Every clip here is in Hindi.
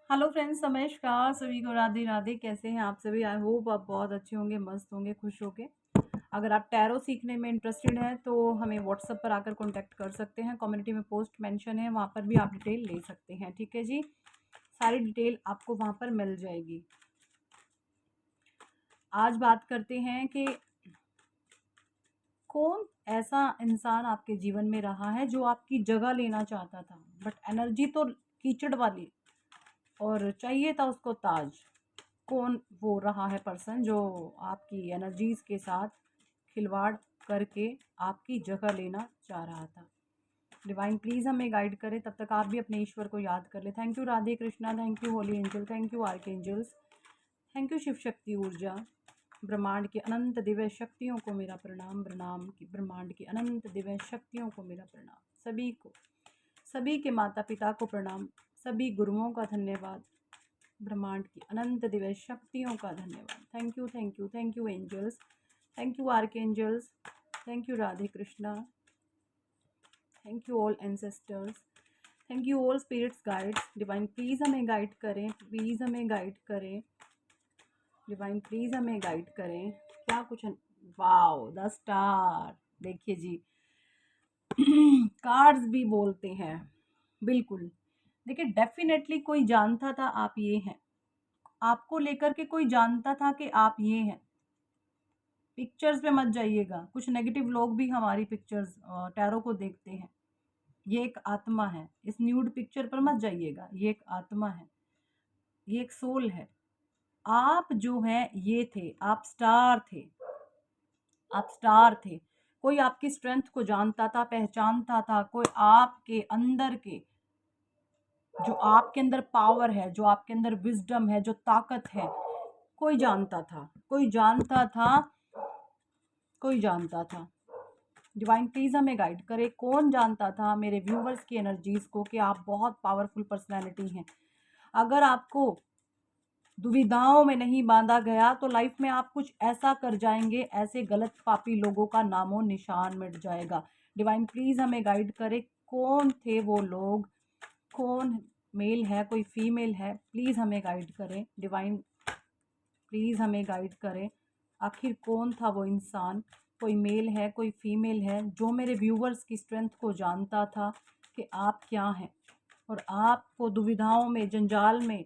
हेलो फ्रेंड्स, नमस्कार सभी को। राधे राधे। कैसे हैं आप सभी? आई होप आप बहुत अच्छे होंगे, मस्त होंगे, खुश होंगे। अगर आप टैरो सीखने में इंटरेस्टेड हैं तो हमें व्हाट्सएप पर आकर कांटेक्ट कर सकते हैं। कम्युनिटी में पोस्ट मेंशन है, वहाँ पर भी आप डिटेल ले सकते हैं। ठीक है जी, सारी डिटेल आपको वहाँ पर मिल जाएगी। आज बात करते हैं कि कौन ऐसा इंसान आपके जीवन में रहा है जो आपकी जगह लेना चाहता था, बट एनर्जी तो कीचड़ वाली और चाहिए था उसको ताज। कौन वो रहा है पर्सन जो आपकी एनर्जीज के साथ खिलवाड़ करके आपकी जगह लेना चाह रहा था? डिवाइन प्लीज़ हमें गाइड करें। तब तक आप भी अपने ईश्वर को याद कर ले। Thank you Radhe Krishna, thank you holy angel, thank you archangels, thank you Shiva Shakti ऊर्जा। ब्रह्मांड की अनंत दिव्य शक्तियों को मेरा प्रणाम, ब्रह्मांड की अनंत दिव्य शक्तियों को मेरा प्रणाम, सभी को, सभी के माता पिता को प्रणाम, सभी गुरुओं का धन्यवाद, ब्रह्मांड की अनंत दिव्य शक्तियों का धन्यवाद। Thank you, thank you, thank you angels, thank you archangels, thank you Radhe Krishna, thank you all ancestors, thank you all spirits guides. Divine please हमें गाइड करें, प्लीज़ हमें गाइड करें, डिवाइन प्लीज़ हमें गाइड करें। क्या कुछ वाओ, द स्टार। देखिए जी, कार्ड्स भी बोलते हैं। बिल्कुल। देखिए, डेफिनेटली कोई जानता था आप ये हैं, आपको लेकर के कोई जानता था कि आप ये हैं। पिक्चर्स पे मत जाइएगा, कुछ नेगेटिव लोग भी हमारी पिक्चर्स टैरो को देखते हैं। ये एक आत्मा है, इस न्यूड पिक्चर पर मत जाइएगा। ये एक आत्मा है, ये एक सोल है। आप जो हैं ये थे, आप स्टार थे, आप स्टार थे। कोई आपकी स्ट्रेंथ को जानता था, पहचानता था। कोई आपके अंदर के, जो आपके अंदर पावर है, जो आपके अंदर विजडम है, जो ताकत है, कोई जानता था, कोई जानता था, कोई जानता था। डिवाइन प्लीज हमें गाइड करे। कौन जानता था मेरे व्यूवर्स की एनर्जीज को कि आप बहुत पावरफुल पर्सनैलिटी हैं? अगर आपको दुविधाओं में नहीं बांधा गया तो लाइफ में आप कुछ ऐसा कर जाएंगे, ऐसे गलत पापी लोगों का नामो निशान मिट जाएगा। डिवाइन प्लीज हमें गाइड करे। कौन थे वो लोग? कौन मेल है, कोई फीमेल है? प्लीज हमें गाइड करें। डिवाइन प्लीज हमें गाइड करें। आखिर कौन था वो इंसान? कोई मेल है, कोई फीमेल है, जो मेरे व्यूवर्स की स्ट्रेंथ को जानता था कि आप क्या हैं, और आपको दुविधाओं में, जंजाल में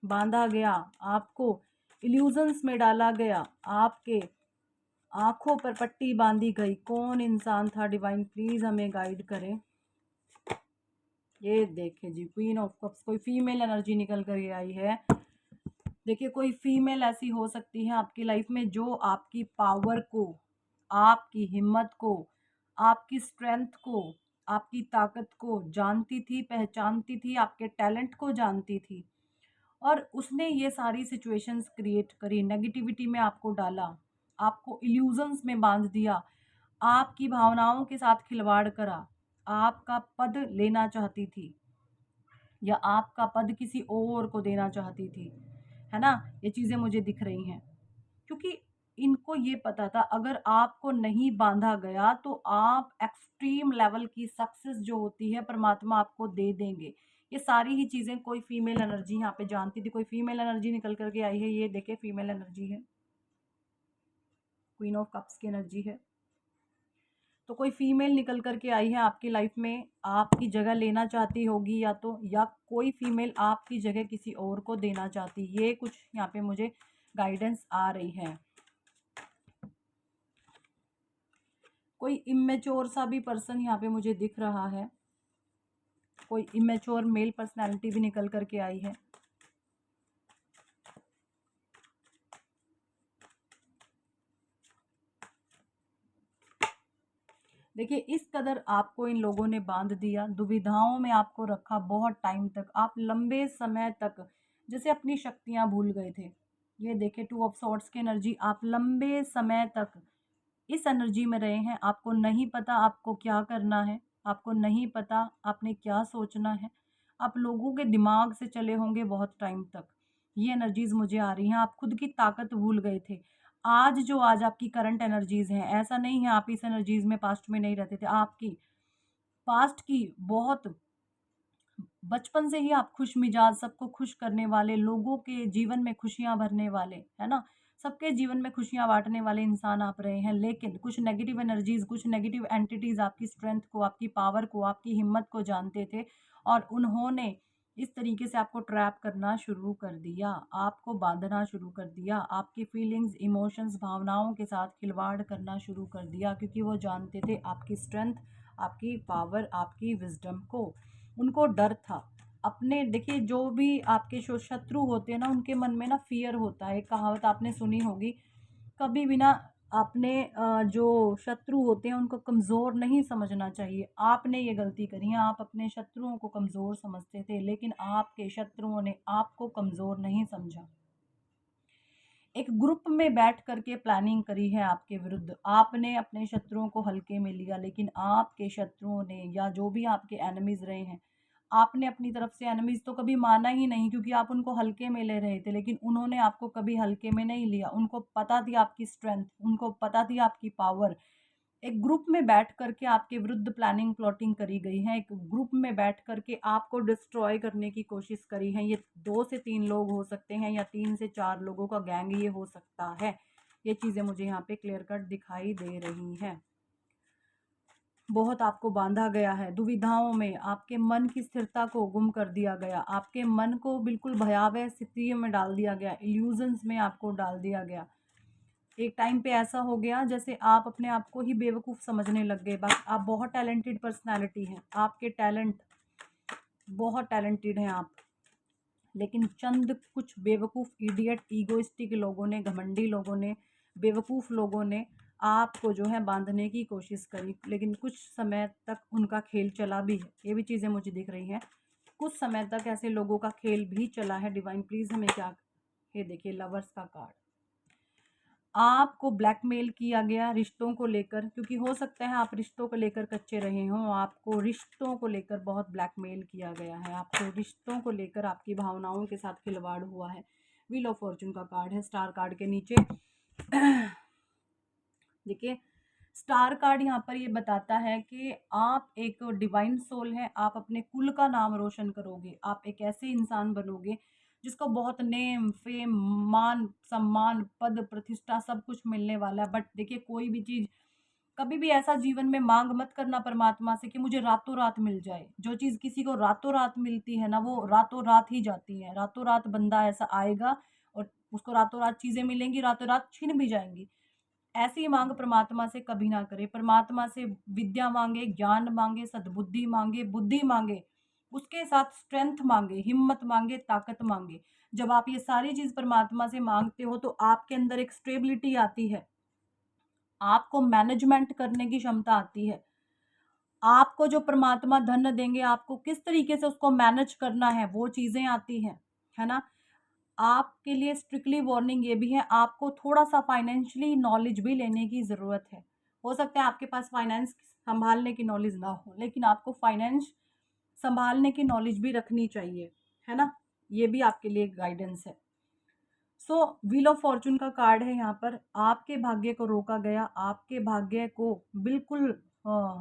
बांधा गया, आपको इल्यूजन्स में डाला गया, आपके आंखों पर पट्टी बांधी गई। कौन इंसान था? डिवाइन प्लीज हमें गाइड करें। ये देखिए जी, क्वीन ऑफ कप्स, कोई फीमेल एनर्जी निकल कर आई है। देखिए, कोई फीमेल ऐसी हो सकती है आपकी लाइफ में जो आपकी पावर को, आपकी हिम्मत को, आपकी स्ट्रेंथ को, आपकी ताकत को जानती थी, पहचानती थी, आपके टैलेंट को जानती थी, और उसने ये सारी सिचुएशंस क्रिएट करी, नेगेटिविटी में आपको डाला, आपको इल्यूजन्स में बांध दिया, आपकी भावनाओं के साथ खिलवाड़ करा, आपका पद लेना चाहती थी, या आपका पद किसी और को देना चाहती थी, है ना? ये चीज़ें मुझे दिख रही हैं, क्योंकि इनको ये पता था अगर आपको नहीं बांधा गया तो आप एक्सट्रीम लेवल की सक्सेस जो होती है परमात्मा आपको दे देंगे। ये सारी ही चीज़ें कोई फीमेल एनर्जी यहाँ पे जानती थी। कोई फीमेल एनर्जी निकल करके आई है। ये देखिए, फीमेल एनर्जी है, क्वीन ऑफ कप्स की एनर्जी है। तो कोई फीमेल निकल करके आई है आपकी लाइफ में, आपकी जगह लेना चाहती होगी, या तो, या कोई फीमेल आपकी जगह किसी और को देना चाहती। ये कुछ यहाँ पे मुझे गाइडेंस आ रही है। कोई इमेच्योर सा भी पर्सन यहाँ पे मुझे दिख रहा है। कोई इमेच्योर मेल पर्सनालिटी भी निकल करके आई है। देखिए, इस कदर आपको इन लोगों ने बांध दिया, दुविधाओं में आपको रखा बहुत टाइम तक। आप लंबे समय तक जैसे अपनी शक्तियां भूल गए थे। ये देखिए, टू ऑफ सॉर्ड्स की एनर्जी। आप लंबे समय तक इस एनर्जी में रहे हैं। आपको नहीं पता आपको क्या करना है, आपको नहीं पता आपने क्या सोचना है। आप लोगों के दिमाग से चले होंगे बहुत टाइम तक। ये एनर्जीज मुझे आ रही हैं। आप खुद की ताकत भूल गए थे। आज आपकी करंट एनर्जीज हैं, ऐसा नहीं है आप इस एनर्जीज में पास्ट में नहीं रहते थे। आपकी पास्ट की बहुत बचपन से ही आप खुश मिजाज, सबको खुश करने वाले, लोगों के जीवन में खुशियाँ भरने वाले, है ना? सबके जीवन में खुशियाँ बाँटने वाले इंसान आप रहे हैं। लेकिन कुछ नेगेटिव एनर्जीज़, कुछ नेगेटिव एंटिटीज़ आपकी स्ट्रेंथ को, आपकी पावर को, आपकी हिम्मत को जानते थे और उन्होंने इस तरीके से आपको ट्रैप करना शुरू कर दिया, आपको बाँधना शुरू कर दिया, आपकी फीलिंग्स, इमोशंस, भावनाओं के साथ खिलवाड़ करना शुरू कर दिया क्योंकि वो जानते थे आपकी स्ट्रेंथ, आपकी पावर, आपकी विज़डम को। उनको डर था। अपने देखिए जो भी आपके शत्रु होते हैं ना उनके मन में ना फ़ियर होता है। एक कहावत आपने सुनी होगी, कभी भी ना अपने जो शत्रु होते हैं उनको कमज़ोर नहीं समझना चाहिए। आपने ये गलती करी है, आप अपने शत्रुओं को कमज़ोर समझते थे, लेकिन आपके शत्रुओं ने आपको कमज़ोर नहीं समझा। एक ग्रुप में बैठ कर के प्लानिंग करी है आपके विरुद्ध। आपने अपने शत्रुओं को हल्के में लिया, लेकिन आपके शत्रुओं ने या जो भी आपके एनिमीज़ रहे हैं, आपने अपनी तरफ से एनिमीज़ तो कभी माना ही नहीं क्योंकि आप उनको हल्के में ले रहे थे, लेकिन उन्होंने आपको कभी हल्के में नहीं लिया। उनको पता थी आपकी स्ट्रेंथ, उनको पता थी आपकी पावर। एक ग्रुप में बैठ कर के आपके विरुद्ध प्लानिंग प्लॉटिंग करी गई है। एक ग्रुप में बैठ कर के आपको डिस्ट्रॉय करने की कोशिश करी है। ये 2 से 3 लोग हो सकते हैं या 3 से 4 लोगों का गैंग ये हो सकता है। ये चीज़ें मुझे यहाँ पे क्लियर कट दिखाई दे रही हैं। बहुत आपको बाँधा गया है, दुविधाओं में, आपके मन की स्थिरता को गुम कर दिया गया, आपके मन को बिल्कुल भयावह स्थितियों में डाल दिया गया, इल्यूज़न्स में आपको डाल दिया गया। एक टाइम पे ऐसा हो गया जैसे आप अपने आप को ही बेवकूफ़ समझने लग गए। बस आप बहुत टैलेंटेड पर्सनैलिटी हैं, आपके टैलेंट बहुत टैलेंटेड हैं आप, लेकिन चंद कुछ बेवकूफ़ इडियट ईगोइस्टिक लोगों ने, घमंडी लोगों ने, बेवकूफ़ लोगों ने आपको जो है बांधने की कोशिश करी, लेकिन कुछ समय तक उनका खेल चला भी है। ये भी चीज़ें मुझे दिख रही हैं, कुछ समय तक ऐसे लोगों का खेल भी चला है। डिवाइन प्लीज़ हमें क्या, ये देखिए लवर्स का कार्ड, आपको ब्लैकमेल किया गया रिश्तों को लेकर, क्योंकि हो सकता है आप रिश्तों को लेकर कच्चे रहे हों। आपको रिश्तों को लेकर बहुत ब्लैकमेल किया गया है, आपको रिश्तों को लेकर आपकी भावनाओं के साथ खिलवाड़ हुआ है। व्हील ऑफ फॉर्चून का कार्ड है, स्टार कार्ड के नीचे देखिए स्टार कार्ड यहाँ पर ये बताता है कि आप एक डिवाइन सोल हैं, आप अपने कुल का नाम रोशन करोगे, आप एक ऐसे इंसान बनोगे जिसको बहुत नेम, फेम, मान, सम्मान, पद, प्रतिष्ठा सब कुछ मिलने वाला है। बट देखिए कोई भी चीज़ कभी भी ऐसा जीवन में माँग मत करना परमात्मा से कि मुझे रातों-रात मिल जाए। जो चीज़ किसी को रातों-रात मिलती है ना, वो रातों-रात ही जाती है। रातों-रात बंदा ऐसा आएगा और उसको रातों-रात चीज़ें मिलेंगी, रातों-रात छिन भी जाएँगी। ऐसी माँग परमात्मा से कभी ना करें। परमात्मा से विद्या माँगे, ज्ञान माँगे, सद्बुद्धि माँगे, बुद्धि माँगे, उसके साथ स्ट्रेंथ माँगे, हिम्मत माँगे, ताकत माँगे। जब आप ये सारी चीज़ परमात्मा से माँगते हो तो आपके अंदर एक स्टेबिलिटी आती है। आपको मैनेजमेंट करने की क्षमता आती है। आपको जो परमात्मा धन देंगे, आपको किस तरीके से उसको मैनेज करना है, वो चीज़ें आती हैं, है ना? आपके लिए स्ट्रिक्टली वार्निंग ये भी है, आपको थोड़ा-सा फाइनेंशियली नॉलेज भी लेने की ज़रूरत है। हो सकता है आपके पास फाइनेंस सँभालने की नॉलेज ना हो, लेकिन आपको फाइनेंस सँभालने की नॉलेज भी रखनी चाहिए, है ना? ये भी आपके लिए गाइडेंस है। सो व्हील ऑफ फॉर्चून का कार्ड है यहाँ पर, आपके भाग्य को रोका गया, आपके भाग्य को बिल्कुल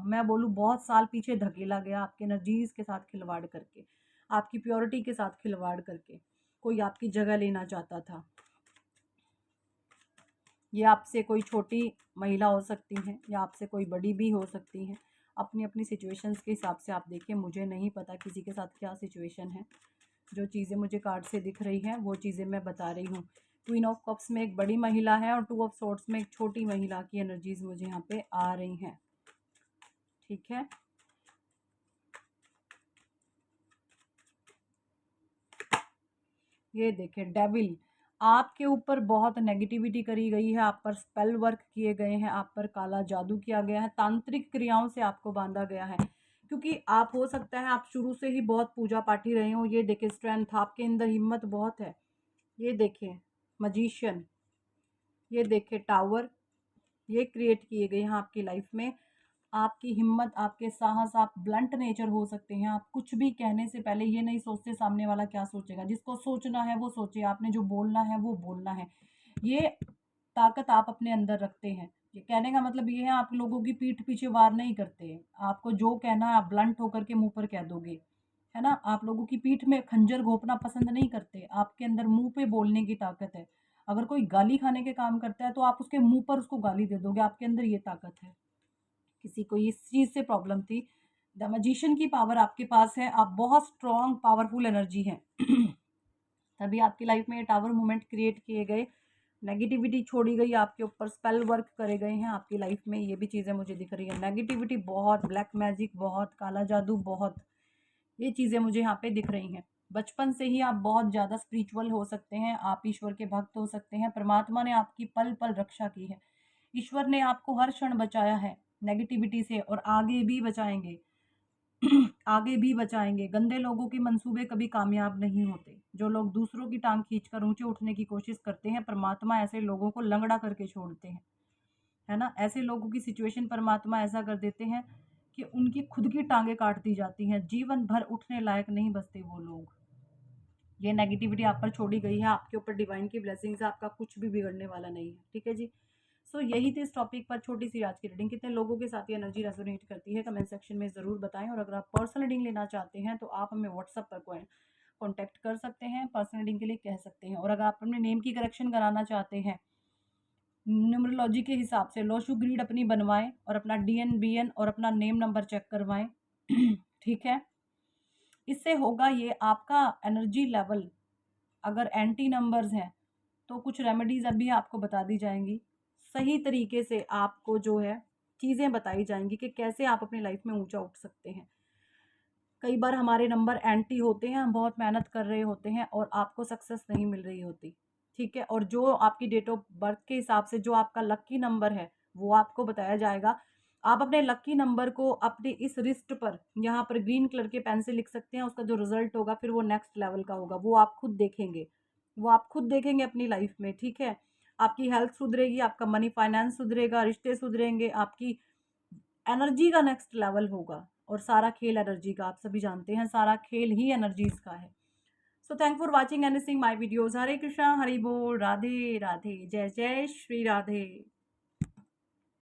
मैं बोलूँ बहुत साल पीछे धकेला गया आपके एनर्जीज़ के साथ खिलवाड़ करके, आपकी प्योरिटी के साथ खिलवाड़ करके। कोई आपकी जगह लेना चाहता था। ये आपसे कोई छोटी महिला हो सकती हैं या आपसे कोई बड़ी भी हो सकती हैं। अपनी-अपनी सिचुएशंस के हिसाब से आप देखिए, मुझे नहीं पता किसी के साथ क्या सिचुएशन है। जो चीज़ें मुझे कार्ड से दिख रही हैं, वो चीज़ें मैं बता रही हूँ। क्वीन ऑफ कप्स में एक बड़ी महिला है और टू ऑफ सोर्ड्स में एक छोटी महिला की एनर्जीज़ मुझे यहाँ पे आ रही हैं। ठीक है? ये देखिए डेविल, आपके ऊपर बहुत नेगेटिविटी करी गई है, आप पर स्पेल वर्क किए गए हैं, आप पर काला जादू किया गया है, तांत्रिक क्रियाओं से आपको बांधा गया है। क्योंकि आप हो सकता है आप शुरू से ही बहुत पूजा पाठी रहे हो। ये देखिए स्ट्रेंथ, आपके अंदर हिम्मत बहुत है। ये देखिए मजिशियन, ये देखिए टावर, ये क्रिएट किए गए हैं आपकी लाइफ में। आपकी हिम्मत, आपके साहस, आप ब्लंट नेचर हो सकते हैं। आप कुछ भी कहने से पहले ये नहीं सोचते सामने वाला क्या सोचेगा। जिसको सोचना है वो सोचे, आपने जो बोलना है वो बोलना है। ये ताकत आप अपने अंदर रखते हैं। ये कहने का मतलब ये है, आप लोगों की पीठ पीछे वार नहीं करते। आपको जो कहना है आप ब्लंट होकर के मुँह पर कह दोगे, है ना? आप लोगों की पीठ में खंजर घोंपना पसंद नहीं करते, आपके अंदर मुँह पे बोलने की ताकत है। अगर कोई गाली खाने के काम करता है तो आप उसके मुँह पर उसको गाली दे दोगे, आपके अंदर ये ताकत है। किसी को इस चीज़ से प्रॉब्लम थी, द मैजिशियन की पावर आपके पास है, आप बहुत स्ट्रॉन्ग पावरफुल एनर्जी हैं। तभी आपकी लाइफ में ये टावर मोमेंट क्रिएट किए गए, नेगेटिविटी छोड़ी गई आपके ऊपर, स्पेल वर्क करे गए हैं आपकी लाइफ में, ये भी चीज़ें मुझे दिख रही है। नेगेटिविटी बहुत, ब्लैक मैजिक बहुत, काला जादू बहुत, ये चीज़ें मुझे यहाँ पे दिख रही हैं। बचपन से ही आप बहुत ज़्यादा स्पिरिचुअल हो सकते हैं, आप ईश्वर के भक्त हो सकते हैं, परमात्मा ने आपकी पल पल रक्षा की है, ईश्वर ने आपको हर क्षण बचाया है नेगेटिविटी से, और आगे भी बचाएंगे। आगे भी बचाएंगे। गंदे लोगों के मंसूबे कभी कामयाब नहीं होते। जो लोग दूसरों की टांग खींचकर ऊंचे उठने की कोशिश करते हैं, परमात्मा ऐसे लोगों को लंगड़ा करके छोड़ते हैं, है ना? ऐसे लोगों की सिचुएशन परमात्मा ऐसा कर देते हैं कि उनकी खुद की टांगे काट दी जाती हैं, जीवन भर उठने लायक नहीं बचते वो लोग। ये नेगेटिविटी आप पर छोड़ी गई है, आपके ऊपर डिवाइन की ब्लेसिंग्स है, आपका कुछ भी बिगड़ने वाला नहीं है, ठीक है जी। सो यही थी इस टॉपिक पर छोटी सी आज की रीडिंग। कितने लोगों के साथ ये एनर्जी रेजोनेट करती है कमेंट सेक्शन में ज़रूर बताएं, और अगर आप पर्सनल रीडिंग लेना चाहते हैं तो आप हमें व्हाट्सअप पर कॉन्टैक्ट कर सकते हैं, पर्सनल रीडिंग के लिए कह सकते हैं। और अगर आप अपने नेम की करेक्शन कराना चाहते हैं न्यूमरोलॉजी के हिसाब से, लोशू ग्रीड अपनी बनवाएं और अपना DNBN और अपना नेम नंबर चेक करवाएं। ठीक है, इससे होगा ये, आपका एनर्जी लेवल अगर एंटी नंबर्स हैं तो कुछ रेमेडीज़ अभी आपको बता दी जाएंगी, सही तरीके से आपको जो है चीज़ें बताई जाएंगी कि कैसे आप अपनी लाइफ में ऊंचा उठ सकते हैं। कई बार हमारे नंबर एंटी होते हैं, हम बहुत मेहनत कर रहे होते हैं और आपको सक्सेस नहीं मिल रही होती, ठीक है? और जो आपकी डेट ऑफ बर्थ के हिसाब से जो आपका लक्की नंबर है वो आपको बताया जाएगा। आप अपने लक्की नंबर को अपने इस रिस्ट पर, यहाँ पर ग्रीन कलर के पेन से लिख सकते हैं, उसका जो रिजल्ट होगा फिर वो नेक्स्ट लेवल का होगा, वो आप खुद देखेंगे, वो आप खुद देखेंगे अपनी लाइफ में, ठीक है? आपकी हेल्थ सुधरेगी, आपका मनी फाइनेंस सुधरेगा, रिश्ते सुधरेंगे, आपकी एनर्जी का नेक्स्ट लेवल होगा। और सारा खेल एनर्जी का, आप सभी जानते हैं सारा खेल ही एनर्जीज का है। So thank for watching and seeing my videos. Hare Krishna, Hari बोल, राधे राधे, जय जय श्री राधे।